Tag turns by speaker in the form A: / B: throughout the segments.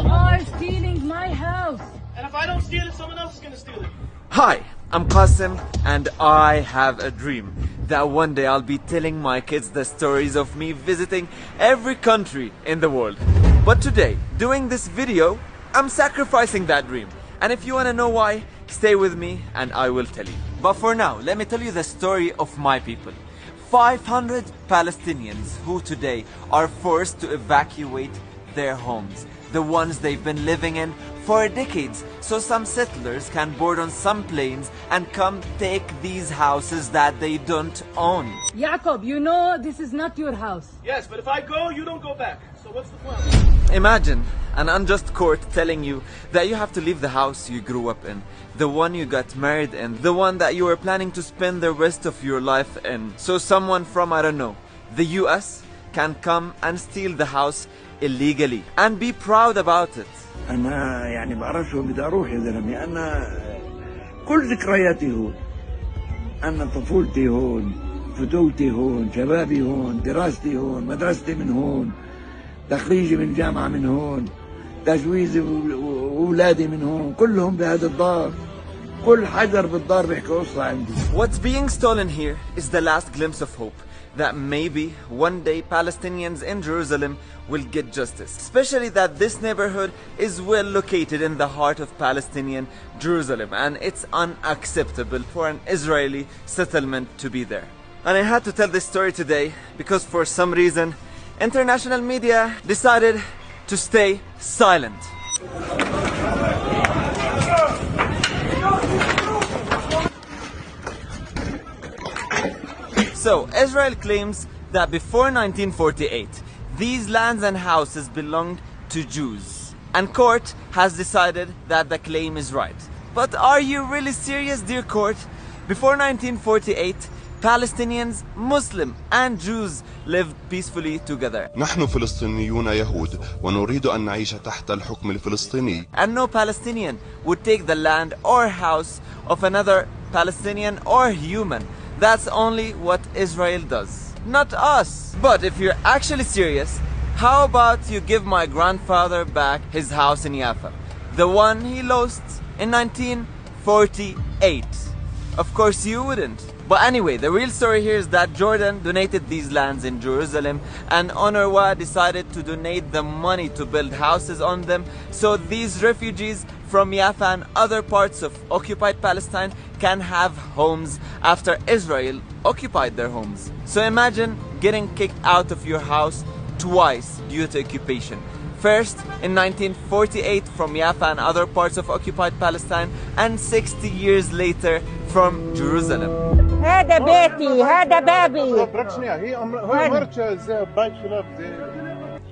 A: are stealing my house.
B: And if I don't steal it, someone else is gonna steal it.
C: Hi, I'm Qasim and I have a dream that one day I'll be telling my kids the stories of me visiting every country in the world. But today, doing this video, I'm sacrificing that dream. And if you want to know why, stay with me and I will tell you. But for now, let me tell you the story of my people. 500 Palestinians who today are forced to evacuate their homes, the ones they've been living in for decades, so some settlers can board on some planes and come take these houses that they don't own.
A: Jacob, you know this is not your house.
B: Yes, but if I go, you don't go back. So what's the plan?
C: Imagine an unjust court telling you that you have to leave the house you grew up in, the one you got married in, the one that you were planning to spend the rest of your life in. So someone from, I don't know, the US can come and steal the house illegally and be proud about it.
D: أنا يعني بعرفش وين بدي أروح يا زلمة. أنا كل ذكرياتي هون. أنا طفولتي هون، فتولتي هون، شبابي هون، دراستي هون، مدرستي من هون، تخريجي من جامعة من هون، تجويزي وأولادي من هون، كلهم بهذا الدار. كل حجر بالدار بيحكي قصة عندي.
C: What's being stolen here is the last glimpse of hope that maybe one day Palestinians in Jerusalem will get justice. Especially that this neighborhood is well located in the heart of Palestinian Jerusalem and it's unacceptable for an Israeli settlement to be there. And I had to tell this story today because for some reason international media decided to stay silent. So, Israel claims that before 1948, these lands and houses belonged to Jews. And court has decided that the claim is right. But are you really serious, dear court? Before 1948, Palestinians, Muslim and Jews lived peacefully together.
E: نحن فلسطينيون يهود ونريد أن نعيش تحت الحكم الفلسطيني.
C: And no Palestinian would take the land or house of another Palestinian or human. That's only what Israel does, not us. But if you're actually serious, how about you give my grandfather back his house in Jaffa, the one he lost in 1948? Of course you wouldn't. But anyway, the real story here is that Jordan donated these lands in Jerusalem and UNRWA decided to donate the money to build houses on them so these refugees from Jaffa and other parts of occupied Palestine can have homes after Israel occupied their homes. So imagine getting kicked out of your house twice due to occupation. First in 1948 from Jaffa and other parts of occupied Palestine, and 60 years later from Jerusalem.
F: هذا بيتي، هذا بابي.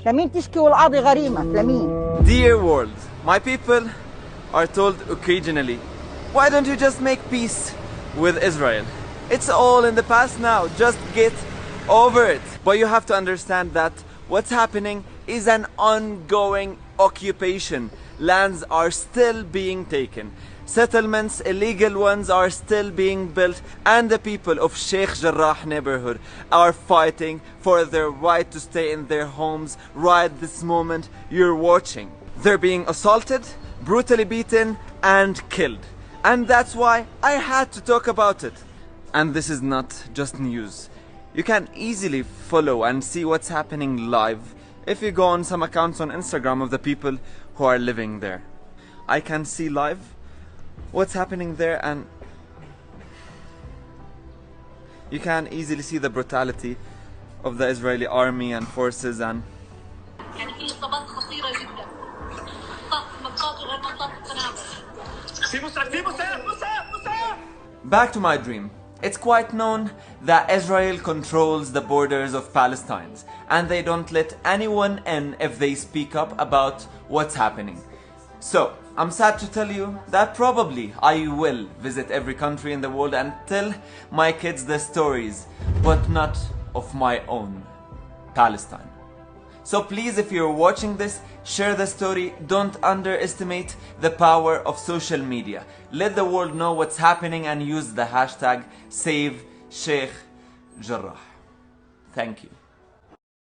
F: لمين تشكي والقاضي غريمة؟ لمين؟
C: Dear world, my people are told occasionally, why don't you just make peace with Israel? It's all in the past now, just get over it. But you have to understand that what's happening is an ongoing occupation. Lands are still being taken. Settlements, illegal ones, are still being built, and the people of Sheikh Jarrah neighborhood are fighting for their right to stay in their homes right this moment you're watching. They're being assaulted, brutally beaten and killed. And that's why I had to talk about it. And this is not just news. You can easily follow and see what's happening live if you go on some accounts on Instagram of the people who are living there. I can see live what's happening there and you can easily see the brutality of the Israeli army and forces and back to my dream. It's quite known that Israel controls the borders of Palestine and they don't let anyone in if they speak up about what's happening. So, I'm sad to tell you that probably I will visit every country in the world and tell my kids the stories, but not of my own Palestine. So please, if you're watching this, share the story. Don't underestimate the power of social media. Let the world know what's happening and use the hashtag #SaveSheikh Jarrah. Thank you.